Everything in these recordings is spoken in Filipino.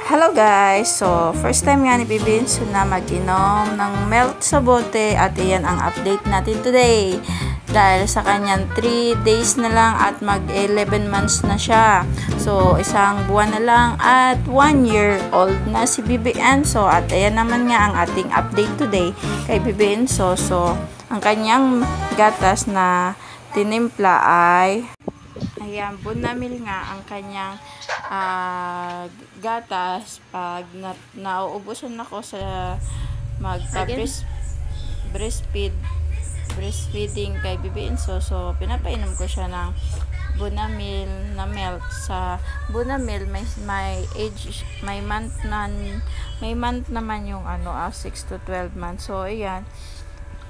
Hello guys! So, first time nga ni Bibinso na mag-inom ng milk sa bote at iyan ang update natin today. Dahil sa kanyang 3 days na lang at mag 11 months na siya. So, isang buwan na lang at 1 year old na si Bibinso. At ayan naman nga ang ating update today kay Bibinso. So, ang kanyang gatas na tinimpla ay ayan, Bonamil nga ang kanyang gatas pag nauubusan ako sa breastfeeding kay Bibinso. So, pinapainom ko siya ng Bonamil na milk. Sa Bonamil may month naman yung 6 to 12 months. So, ayan.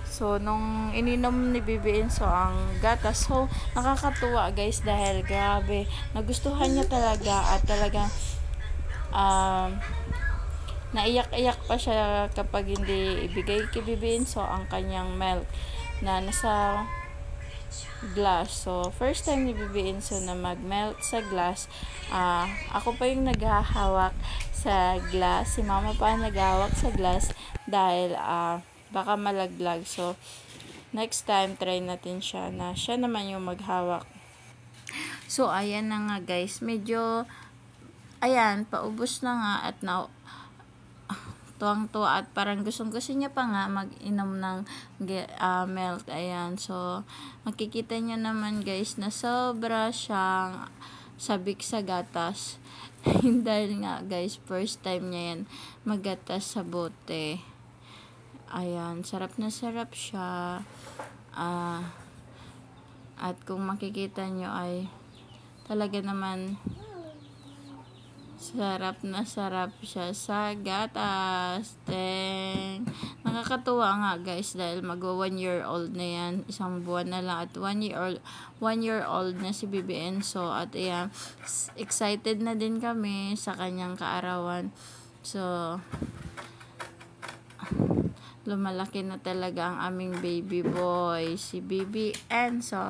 So, nung ininom ni Bibinso ang gatas, so, nakakatuwa guys dahil grabe, nagustuhan niya talaga at talagang naiyak-iyak pa siya kapag hindi ibigay kay Bibinso ang kanyang milk na nasa glass. So, first time ni Bibinso na mag-melt sa glass, ako pa yung naghahawak sa glass, si mama pa ang naghahawak sa glass dahil baka malaglag. So, next time, try natin siya na siya naman yung maghawak. So, ayan na nga guys. Medyo, ayan, paubos na nga at tuwang-tuwa at parang gustong-gusto niya pa nga mag-inom ng milk. Ayan. So, makikita niyo naman guys na sobra siyang sabik sa gatas. Dahil nga guys, first time niya yan maggatas sa bote. Ayan, sarap na sarap siya. At kung makikita nyo ay talaga naman sarap na sarap siya sa gatas. Then, nakakatuwa nga guys dahil mag-1 year old na yan. Isang buwan na lang at 1 year old na si Bibinso. At ayan, excited na din kami sa kanyang kaarawan. So, lumalaki na talaga ang aming baby boy, si Bibinso.